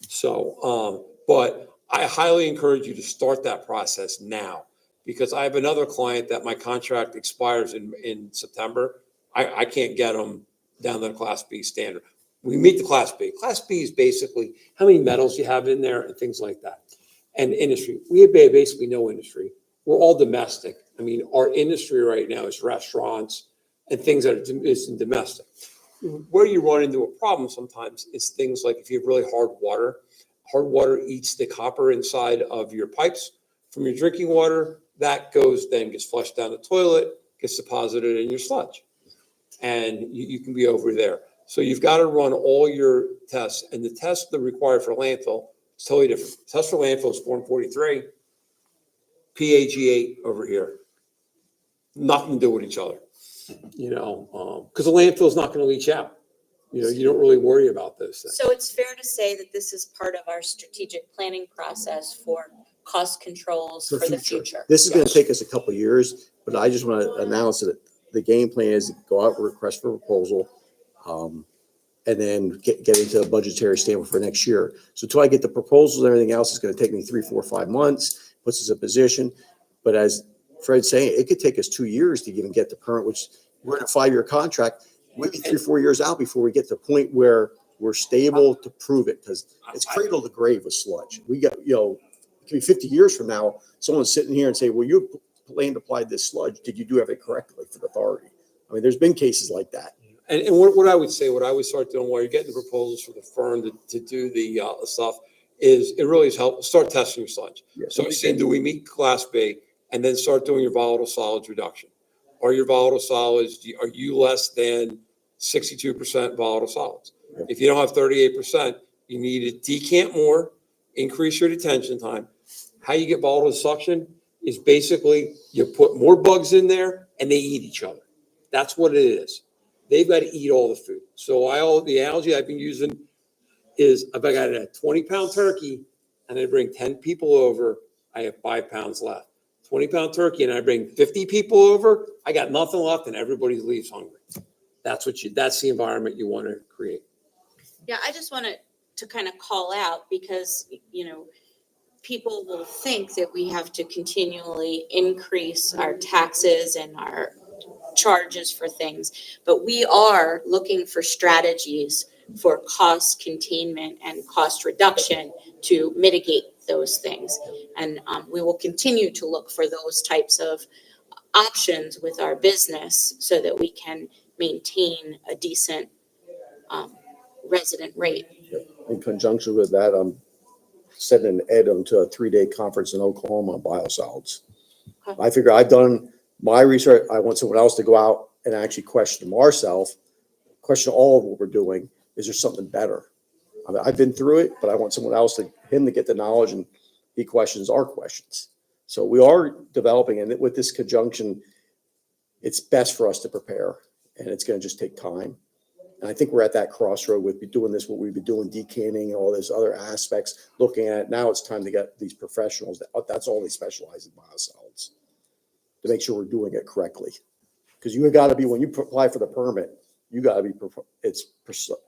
So, but I highly encourage you to start that process now, because I have another client that my contract expires in September. I can't get them down to the Class B standard. We meet the Class B. Class B is basically how many metals you have in there and things like that. And industry, we have basically no industry. We're all domestic. I mean, our industry right now is restaurants and things that is domestic. Where you run into a problem sometimes is things like if you have really hard water eats the copper inside of your pipes from your drinking water. That gets flushed down the toilet, gets deposited in your sludge, and you can be over there. So you've got to run all your tests, and the tests that are required for landfill is totally different. Test for landfill is Form 43, PAG8 over here. Nothing to do with each other, because the landfill is not going to leach out. You don't really worry about those things. So it's fair to say that this is part of our strategic planning process for cost controls for the future. This is going to take us a couple of years, but I just want to announce that the game plan is to go out and request for proposal, and then get into a budgetary standpoint for next year. So until I get the proposals and everything else, it's going to take me 3, 4, 5 months, puts us in position. But as Fred's saying, it could take us 2 years to even get the permit, which we're in a 5-year contract, maybe 3, 4 years out before we get to the point where we're stable to prove it, because it's cradle to grave with sludge. We got, it could be 50 years from now, someone's sitting here and say, well, you land applied this sludge. Did you do everything correctly for the authority? I mean, there's been cases like that. And what I would say, what I would start doing while you're getting the proposals for the firm to do the stuff is it really is help start testing your sludge. Yeah. So saying, do we meet Class B? And then start doing your volatile solids reduction. Are your volatile solids, are you less than 62% volatile solids? Yeah. If you don't have 38%, you need to decant more, increase your detention time. How you get volatile suction is basically you put more bugs in there and they eat each other. That's what it is. They've got to eat all the food. So the analogy I've been using is if I got a 20-pound turkey and I bring 10 people over, I have 5 pounds left. 20-pound turkey and I bring 50 people over, I got nothing left and everybody leaves hungry. That's the environment you want to create. Yeah, I just wanted to kind of call out because, people will think that we have to continually increase our taxes and our charges for things, but we are looking for strategies for cost containment and cost reduction to mitigate those things. And we will continue to look for those types of options with our business so that we can maintain a decent resident rate. In conjunction with that, I'm sending Ed to a 3-day conference in Oklahoma on biosolids. Okay. I figure I've done my research. I want someone else to go out and actually question them ourselves, question all of what we're doing. Is there something better? I mean, I've been through it, but I want someone else him to get the knowledge and he questions our questions. So we are developing, and with this conjunction, it's best for us to prepare, and it's going to just take time. And I think we're at that crossroad with doing this, what we've been doing, decanning and all those other aspects, looking at it. Now it's time to get these professionals that's all they specialize in biosolids to make sure we're doing it correctly. Because you got to be, when you apply for the permit, you got to be, it's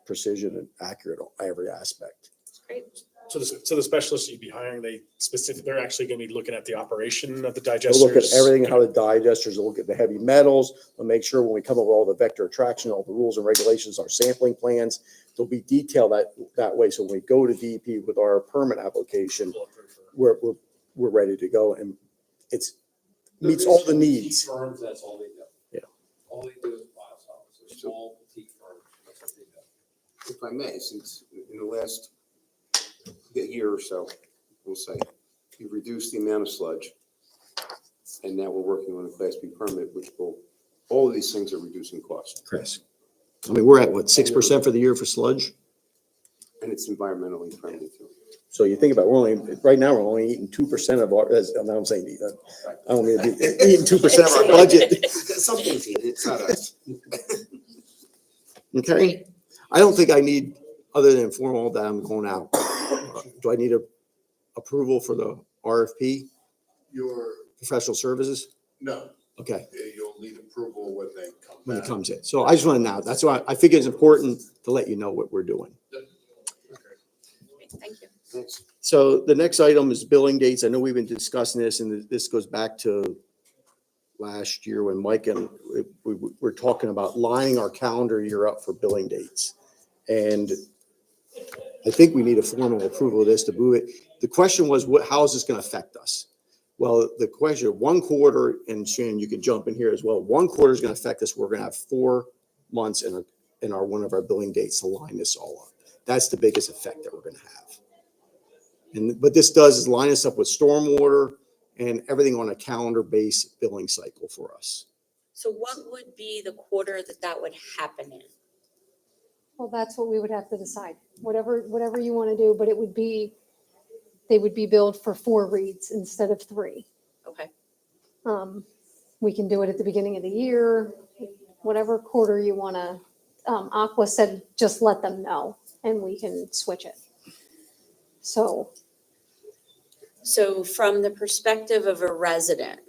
precision and accurate on every aspect. Great. So the specialists you'd be hiring, they're actually going to be looking at the operation of the digesters. They'll look at everything, how the digesters, they'll look at the heavy metals, they'll make sure when we come up with all the vector attraction, all the rules and regulations, our sampling plans, they'll be detailed that way. So when we go to DEP with our permit application, we're ready to go, and it's meets all the needs. Firms, that's all they do. Yeah. All they do is biosolids. They're small petite firms. That's what they do. If I may, since in the last year or so, we'll say, you've reduced the amount of sludge, and now we're working on a Class B permit, which all of these things are reducing costs. Chris, I mean, we're at what, 6% for the year for sludge? And it's environmentally friendly too. So you think about, right now, we're only eating 2% of our, I'm saying, I don't mean to be eating 2% of our budget. Something's eating, it's not us. Okay. I don't think I need, other than informal that I'm going out. Do I need approval for the RFP, Your, professional services? no, Okay, you'll need approval when they come when it back. comes in. So I just want to know. That's why I figure it's important to let you know what we're doing. Thank you. Thanks. So the next item is billing dates. I know we've been discussing this, and this goes back to last year when Mike and we were talking about lining our calendar year up for billing dates. And I think we need a formal approval of this to move it. The question was, how is this going to affect us? Well, the question, 1 quarter, and Shannon, you can jump in here as well. 1 quarter is going to affect us. We're going to have 4 months in our one of our billing dates to line this all up. That's the biggest effect that we're going to have. And what this does is line us up with stormwater and everything on a calendar-based billing cycle for us. So what would be the quarter that would happen in? Well, that's what we would have to decide, whatever you want to do, but they would be billed for 4 reads instead of 3. Okay. We can do it at the beginning of the year, whatever quarter you want to. Aqua said, just let them know and we can switch it. So, from the perspective of a resident,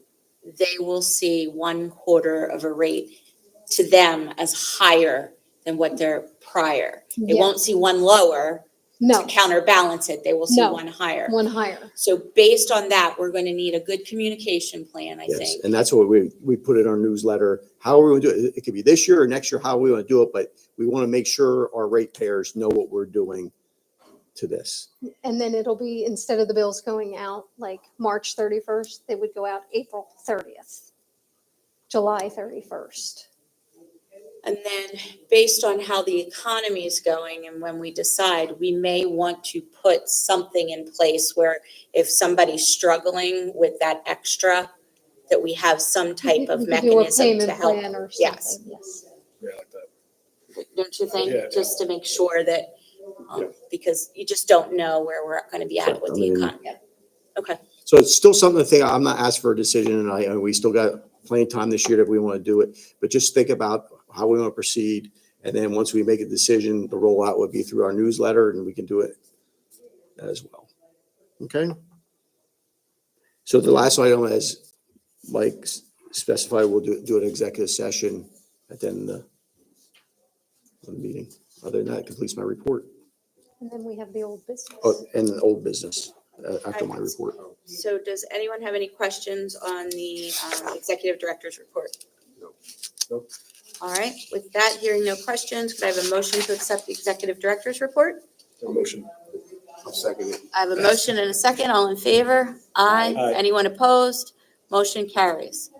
they will see 1/4 of a rate to them as higher than what their prior. They Yeah. won't see one lower to no, counterbalance it. They will see No. one higher. one higher. So based on that, we're going to need a good communication plan, I Yes, think. and that's what we put in our newsletter. How are we going to do it? It could be this year or next year, how we want to do it, but we want to make sure our ratepayers know what we're doing to this. And then it'll be, instead of the bills going out like March 31st, they would go out April 30th, July 31st. And then based on how the economy is going and when we decide, we may want to put something in place where if somebody's struggling with that extra, that we have some type of We could do a mechanism to payment help. plan or Yes. something, yes. Yeah, I like that. Don't you think? Yeah. Just to make sure that, Yeah. because you just don't know where we're going to be at with I the mean- economy. Okay. So it's still something to think. I'm not asking for a decision, and we still got plenty of time this year if we want to do it. But just think about how we want to proceed. And then once we make a decision, the rollout would be through our newsletter, and we can do it as well. Okay? So the last item, as Mike specified, we'll do an executive session at the end of the meeting. Other than that, it completes my report. And then we have the old business. Oh, and old business after my report. So does anyone have any questions on the executive director's report? No. All right, with that, hearing no questions, could I have a motion to accept the executive director's report? No motion. I'll second it. I have a motion and a second. All in favor? Aye. Aye. Anyone opposed? Motion carries.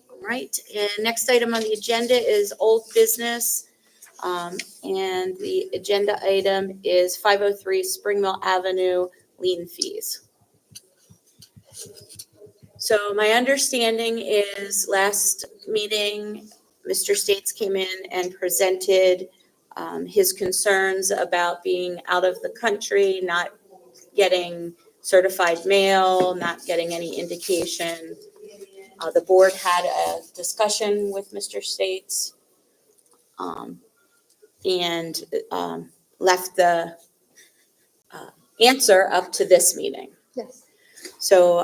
All right, and next item on the agenda is old business. And the agenda item is 503 Spring Mill Avenue lien fees. So my understanding is last meeting, Mr. States came in and presented his concerns about being out of the country, not getting certified mail, not getting any indication. The board had a discussion with Mr. States and left the answer up to this meeting. Yes. So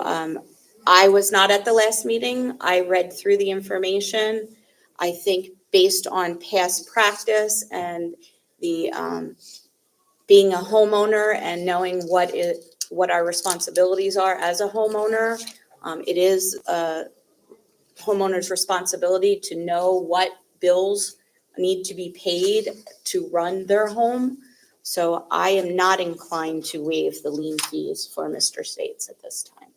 I was not at the last meeting. I read through the information. I think based on past practice and the being a homeowner and knowing what our responsibilities are as a homeowner, it is a homeowner's responsibility to know what bills need to be paid to run their home. So I am not inclined to waive the lien fees for Mr. States at this time.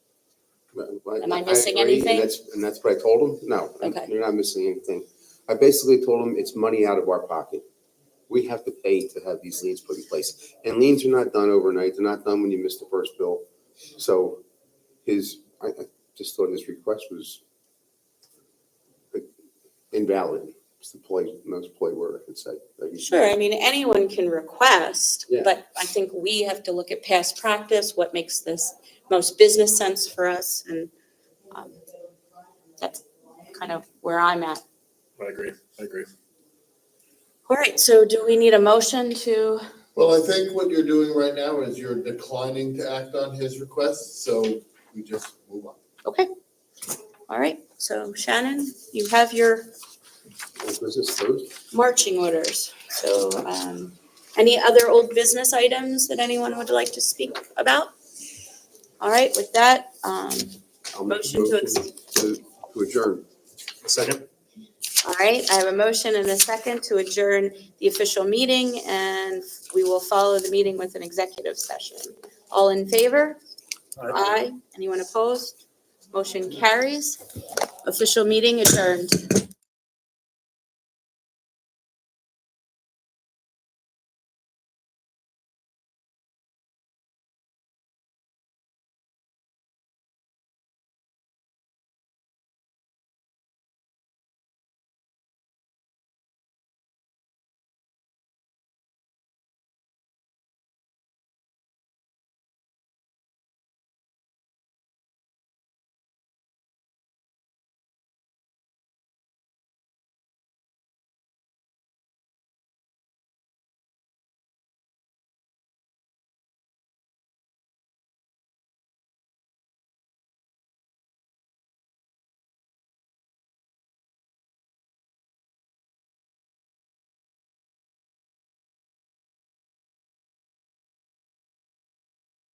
Am I missing agree, anything? And that's what I told him? No, Okay. you're not missing anything. I basically told him it's money out of our pocket. We have to pay to have these liens put in place. And liens are not done overnight. They're not done when you miss the first bill. So I just thought his request was invalid. It's the most polite word I could say. Sure, I mean, anyone can request, Yeah. but I think we have to look at past practice, what makes this most business sense for us, and that's kind of where I'm at. I agree. All right, so do we need a motion to, Well, I think what you're doing right now is you're declining to act on his request, so we just move on. okay. All right, so Shannon, you have your Was this Thursday? marching orders. So any other old business items that anyone would like to speak about? All right, with that, I'll make a Motion to to adjourn. Second? all right, I have a motion and a second to adjourn the official meeting, and we will follow the meeting with an executive session. All in favor? Aye. Anyone opposed? Motion carries. Official meeting adjourned.